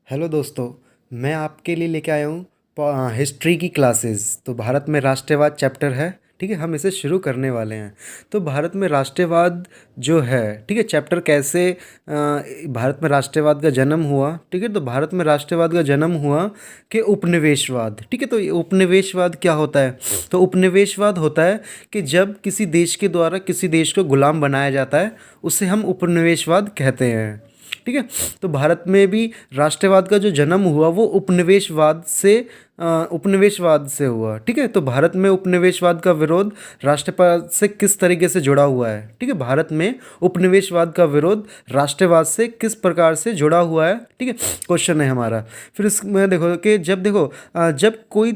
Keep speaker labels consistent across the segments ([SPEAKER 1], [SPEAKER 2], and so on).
[SPEAKER 1] Hello दोस्तों। मैं आपके लिए लेके आया हूँ हिस्ट्री की क्लासेस। तो भारत में राष्ट्रवाद चैप्टर है। ठीक है, हम इसे शुरू करने वाले हैं। तो भारत में राष्ट्रवाद जो है, ठीक है, चैप्टर कैसे भारत में राष्ट्रवाद का जन्म हुआ। ठीक है, तो भारत में राष्ट्रवाद का जन्म हुआ कि उपनिवेशवाद। ठीक है, तो ये उपनिवेशवाद क्या होता है? तो उपनिवेशवाद होता है कि जब किसी देश के द्वारा किसी देश को गुलाम बनाया जाता है, उसे हम उपनिवेशवाद कहते हैं। ठीक है, तो भारत में भी राष्ट्रवाद का जो जन्म हुआ वो उपनिवेशवाद से हुआ। ठीक है, तो भारत में उपनिवेशवाद का विरोध राष्ट्रवाद से किस तरीके से जुड़ा हुआ है? ठीक है, भारत में उपनिवेशवाद का विरोध राष्ट्रवाद से किस प्रकार से जुड़ा हुआ है? ठीक है, क्वेश्चन है हमारा। फिर इसमें देखो कि जब कोई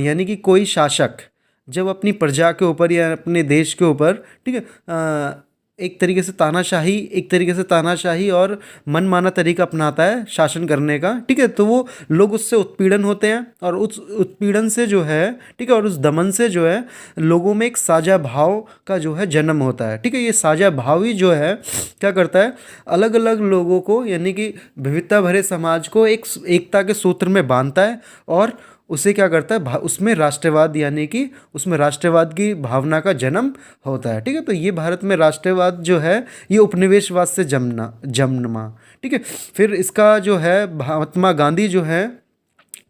[SPEAKER 1] यानी कि कोई शासक जब अपनी प्रजा के ऊपर या अपने देश के ऊपर, ठीक है, एक तरीके से तानाशाही और मनमाना तरीका अपनाता है शासन करने का। ठीक है, तो वो लोग उससे उत्पीड़न होते हैं और उस उत्पीड़न से जो है, ठीक है, और उस दमन से जो है लोगों में एक साझा भाव का जो है जन्म होता है। ठीक है, ये साझा भाव ही जो है क्या करता है, अलग अलग लोगों को यानी कि विविधता भरे समाज को एक एकता के सूत्र में बांधता है और उसे क्या करता है, उसमें राष्ट्रवाद यानी कि उसमें राष्ट्रवाद की भावना का जन्म होता है। ठीक है, तो ये भारत में राष्ट्रवाद जो है ये उपनिवेशवाद से जन्मा। ठीक है, फिर इसका जो है महात्मा गांधी जो है,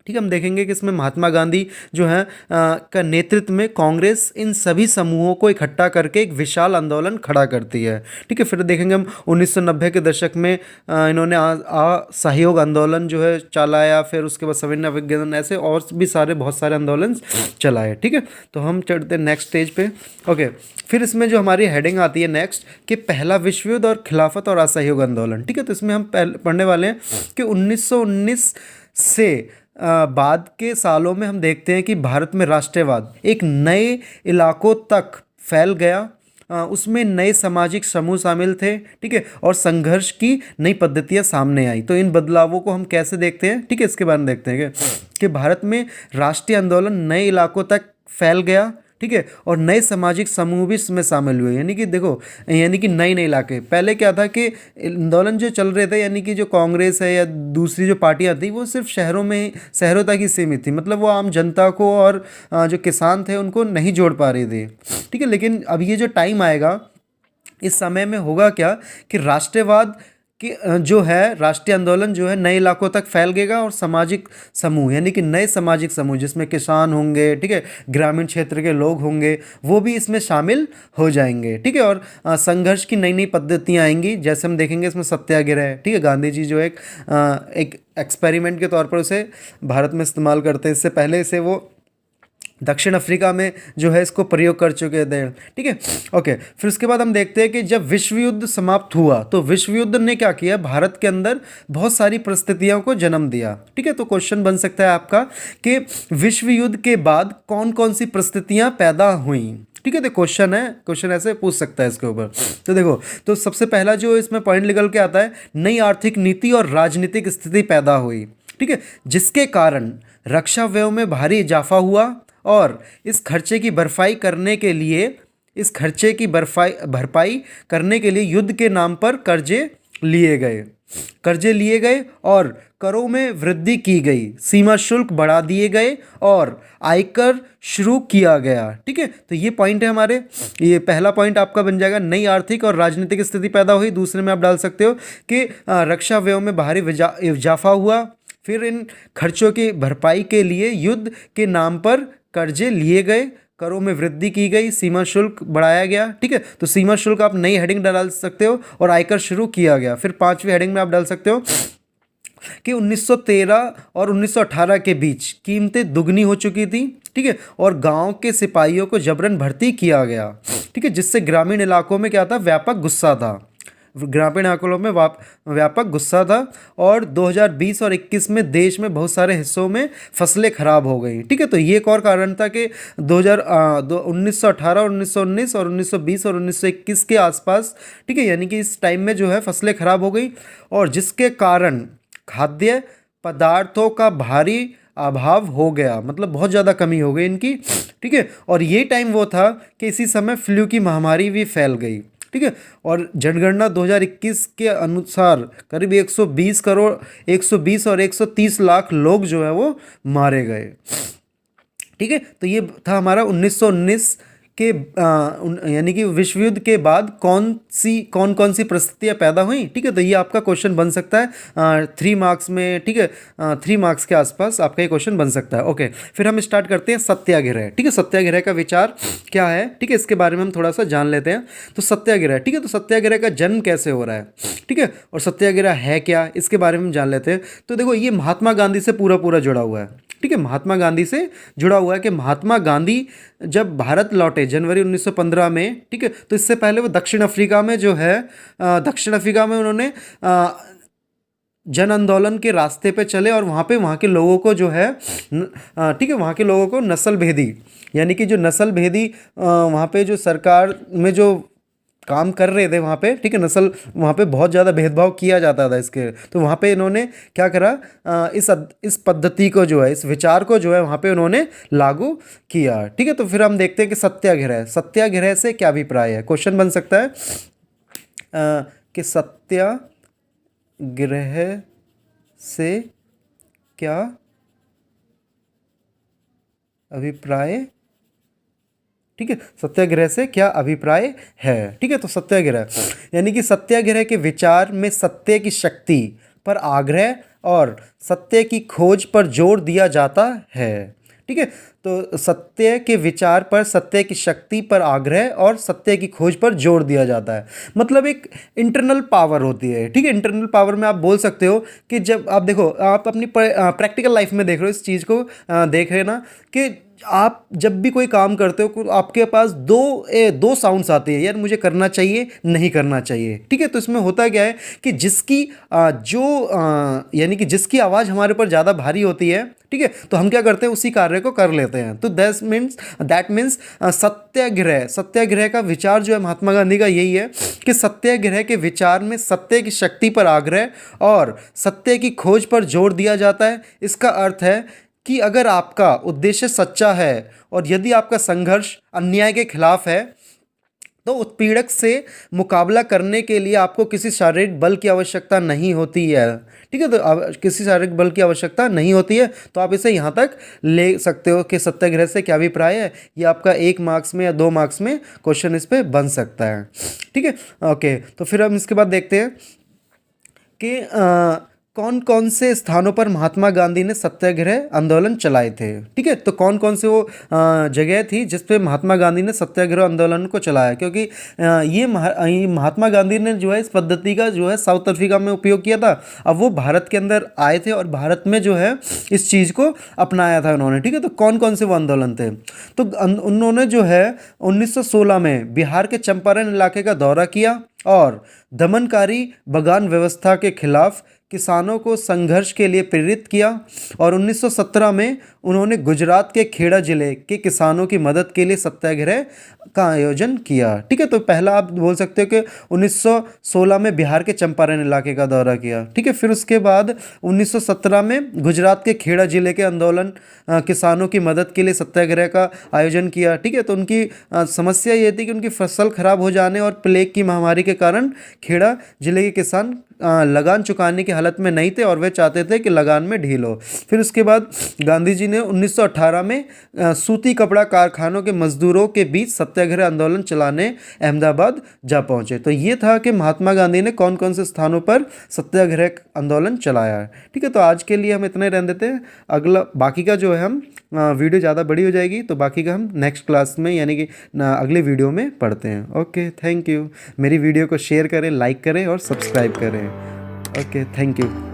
[SPEAKER 1] ठीक है, हम देखेंगे कि इसमें महात्मा गांधी जो है का नेतृत्व में कांग्रेस इन सभी समूहों को इकट्ठा करके एक विशाल आंदोलन खड़ा करती है। ठीक है, फिर देखेंगे हम 1990 के दशक में इन्होंने असहयोग आंदोलन जो है चलाया। फिर उसके बाद सविनय विज्ञान, ऐसे और भी बहुत सारे आंदोलन चलाए। ठीक है, तो हम चढ़ते हैं नेक्स्ट स्टेज पे। ओके, फिर इसमें जो हमारी हेडिंग आती है नेक्स्ट कि पहला विश्व युद्ध और खिलाफत और असहयोग आंदोलन। ठीक है, तो इसमें हम पढ़ने वाले हैं कि 1919 से बाद के सालों में हम देखते हैं कि भारत में राष्ट्रवाद एक नए इलाकों तक फैल गया। उसमें नए सामाजिक समूह शामिल थे। ठीक है, और संघर्ष की नई पद्धतियां सामने आई। तो इन बदलावों को हम कैसे देखते हैं? ठीक है, इसके बारे में देखते हैं कि भारत में राष्ट्रीय आंदोलन नए इलाकों तक फैल गया। ठीक है, और नए सामाजिक समूह भी इसमें शामिल हुए। यानी कि देखो, यानी कि नए नए इलाके, पहले क्या था कि आंदोलन जो चल रहे थे, यानी कि जो कांग्रेस है या दूसरी जो पार्टियां थी वो सिर्फ शहरों तक ही सीमित थी। मतलब वो आम जनता को और जो किसान थे उनको नहीं जोड़ पा रहे थे। ठीक है, लेकिन अब ये जो टाइम आएगा, इस समय में होगा क्या कि राष्ट्रवाद कि जो है राष्ट्रीय आंदोलन जो है नए इलाकों तक फैल गएगा और सामाजिक समूह यानी कि नए सामाजिक समूह जिसमें किसान होंगे, ठीक है, ग्रामीण क्षेत्र के लोग होंगे, वो भी इसमें शामिल हो जाएंगे। ठीक है, और संघर्ष की नई नई पद्धतियाँ आएंगी। जैसे हम देखेंगे इसमें सत्याग्रह। ठीक है, गांधी जी जो एक एक्सपेरिमेंट के तौर पर उसे भारत में इस्तेमाल करते हैं। इससे पहले से वो दक्षिण अफ्रीका में जो है इसको प्रयोग कर चुके थे। ठीक है, ओके, फिर उसके बाद हम देखते हैं कि जब विश्व युद्ध समाप्त हुआ तो विश्व युद्ध ने क्या किया, भारत के अंदर बहुत सारी परिस्थितियों को जन्म दिया। ठीक है, तो क्वेश्चन बन सकता है आपका कि विश्व युद्ध के बाद कौन कौन सी परिस्थितियां पैदा हुई। ठीक है, तो क्वेश्चन ऐसे पूछ सकता है इसके ऊपर। तो देखो, तो सबसे पहला जो इसमें पॉइंट निकल के आता है, नई आर्थिक नीति और राजनीतिक स्थिति पैदा हुई। ठीक है, जिसके कारण रक्षा व्यय में भारी इजाफा हुआ और इस खर्चे की भरपाई करने के लिए युद्ध के नाम पर कर्जे लिए गए और करों में वृद्धि की गई, सीमा शुल्क बढ़ा दिए गए और आयकर शुरू किया गया। ठीक है, तो ये पॉइंट है हमारे। ये पहला पॉइंट आपका बन जाएगा, नई आर्थिक और राजनीतिक स्थिति पैदा हुई। दूसरे में आप डाल सकते हो कि रक्षा व्यय में भारी इजाफा हुआ। फिर इन खर्चों की भरपाई के लिए युद्ध के नाम पर कर्जे लिए गए, करों में वृद्धि की गई, सीमा शुल्क बढ़ाया गया। ठीक है, तो सीमा शुल्क आप नई हेडिंग डाल सकते हो और आयकर शुरू किया गया। फिर पांचवी हेडिंग में आप डाल सकते हो कि 1913 और 1918 के बीच कीमतें दुगनी हो चुकी थी। ठीक है, और गांव के सिपाहियों को जबरन भर्ती किया गया। ठीक है, जिससे ग्रामीण इलाकों में क्या था, व्यापक गुस्सा था और 2020 और 21 में देश में बहुत सारे हिस्सों में फसलें खराब हो गई। ठीक है, तो ये एक और कारण था कि 1918 और 1919 और 1920 और 1921 के आसपास, ठीक है, यानी कि इस टाइम में जो है फसलें खराब हो गई और जिसके कारण खाद्य पदार्थों का भारी अभाव हो गया। मतलब बहुत ज़्यादा कमी हो गई इनकी। ठीक है, और ये टाइम वो था कि इसी समय फ्लू की महामारी भी फैल गई। ठीक है। और जनगणना 2021 के अनुसार करीब 120 और 130 लाख लोग जो है वो मारे गए। ठीक है, तो ये था हमारा 1919 के यानी कि विश्व युद्ध के बाद कौन कौन सी परिस्थितियाँ पैदा हुई। ठीक है, तो ये आपका क्वेश्चन बन सकता है 3 मार्क्स में। ठीक है, 3 मार्क्स के आसपास आपका ये क्वेश्चन बन सकता है। ओके, फिर हम स्टार्ट करते हैं सत्याग्रह। ठीक है, सत्याग्रह का विचार क्या है, ठीक है, इसके बारे में हम थोड़ा सा जान लेते हैं। तो सत्याग्रह, ठीक है, तो सत्याग्रह का जन्म कैसे हो रहा है, ठीक है, और सत्याग्रह है क्या, इसके बारे में हम जान लेते हैं। तो देखो, ये महात्मा गांधी से पूरा पूरा जुड़ा हुआ है। ठीक है, महात्मा गांधी से जुड़ा हुआ है कि महात्मा गांधी जब भारत लौटे जनवरी 1915 में, ठीक है, तो इससे पहले वो दक्षिण अफ्रीका में जो है दक्षिण अफ्रीका में उन्होंने जन आंदोलन के रास्ते पे चले और वहाँ के लोगों को जो है ठीक है, वहाँ के लोगों को नस्ल भेदी, यानी कि जो नस्ल भेदी वहाँ पे जो सरकार में जो काम कर रहे थे वहाँ पे, ठीक है, नस्ल वहाँ पे बहुत ज़्यादा भेदभाव किया जाता था इसके, तो वहाँ पे इन्होंने क्या करा, इस पद्धति को जो है, इस विचार को जो है वहाँ पे उन्होंने लागू किया। ठीक है, तो फिर हम देखते हैं कि सत्याग्रह से क्या अभिप्राय है। क्वेश्चन बन सकता है कि सत्याग्रह से क्या अभिप्राय, ठीक है, सत्याग्रह से क्या अभिप्राय है। ठीक है, तो सत्याग्रह यानी कि सत्याग्रह के विचार में सत्य की शक्ति पर आग्रह और सत्य की खोज पर जोर दिया जाता है। ठीक है, तो सत्य के विचार पर सत्य की शक्ति पर आग्रह और सत्य की खोज पर जोर दिया जाता है। मतलब एक इंटरनल पावर होती है। ठीक है, इंटरनल पावर में आप बोल सकते हो कि जब आप देखो, आप अपनी प्रैक्टिकल लाइफ में देख रहे हो इस चीज़ को, देख रहे ना कि आप जब भी कोई काम करते हो तो आपके पास दो साउंड्स आते हैं, यार मुझे करना चाहिए, नहीं करना चाहिए। ठीक है, तो इसमें होता क्या है कि जिसकी यानी कि जिसकी आवाज़ हमारे ऊपर ज़्यादा भारी होती है, ठीक है, तो हम क्या करते हैं, उसी कार्य को कर लेते हैं। तो दैट मीन्स सत्याग्रह का विचार जो है महात्मा गांधी का यही है कि सत्याग्रह के विचार में सत्य की शक्ति पर आग्रह और सत्य की खोज पर जोर दिया जाता है। इसका अर्थ है कि अगर आपका उद्देश्य सच्चा है और यदि आपका संघर्ष अन्याय के खिलाफ है, तो उत्पीड़क से मुकाबला करने के लिए आपको किसी शारीरिक बल की आवश्यकता नहीं होती है। ठीक है, तो किसी शारीरिक बल की आवश्यकता नहीं होती है। तो आप इसे यहाँ तक ले सकते हो कि सत्याग्रह से क्या अभिप्राय है। ये आपका 1 मार्क्स में या 2 मार्क्स में क्वेश्चन इस पर बन सकता है। ठीक है, ओके, तो फिर हम इसके बाद देखते हैं कि कौन कौन से स्थानों पर महात्मा गांधी ने सत्याग्रह आंदोलन चलाए थे। ठीक है, तो कौन कौन से वो जगह थी जिस पे महात्मा गांधी ने सत्याग्रह आंदोलन को चलाया, क्योंकि ये महात्मा गांधी ने जो है इस पद्धति का जो है साउथ अफ्रीका में उपयोग किया था। अब वो भारत के अंदर आए थे और भारत में जो है इस चीज़ को अपनाया था उन्होंने। ठीक है, तो कौन कौन से वो आंदोलन थे, तो उन्होंने जो है 1916 में बिहार के चंपारण इलाके का दौरा किया और दमनकारी बगान व्यवस्था के खिलाफ किसानों को संघर्ष के लिए प्रेरित किया। और 1917 में उन्होंने गुजरात के खेड़ा जिले के किसानों की मदद के लिए सत्याग्रह का आयोजन किया। ठीक है, तो पहला आप बोल सकते हो कि 1916 में बिहार के चंपारण इलाके का दौरा किया। ठीक है, फिर उसके बाद 1917 में गुजरात के खेड़ा जिले के आंदोलन किसानों की मदद के लिए सत्याग्रह का आयोजन किया। ठीक है, तो उनकी समस्या ये थी कि उनकी फसल खराब हो जाने और प्लेग की महामारी के कारण खेड़ा जिले के किसान लगान चुकाने की हालत में नहीं थे और वे चाहते थे कि लगान में ढील हो। फिर उसके बाद गांधी जी ने 1918 में सूती कपड़ा कारखानों के मजदूरों के बीच सत्याग्रह आंदोलन चलाने अहमदाबाद जा पहुंचे। तो ये था कि महात्मा गांधी ने कौन कौन से स्थानों पर सत्याग्रह आंदोलन चलाया है। ठीक है, तो आज के लिए हम इतने रहने देते हैं। अगला बाकी का जो है हम वीडियो ज़्यादा बड़ी हो जाएगी, तो बाकी का हम नेक्स्ट क्लास में यानी कि अगले वीडियो में पढ़ते हैं। Okay, thank you. मेरी वीडियो को शेयर करें, लाइक करें और सब्सक्राइब करें। Okay, thank you.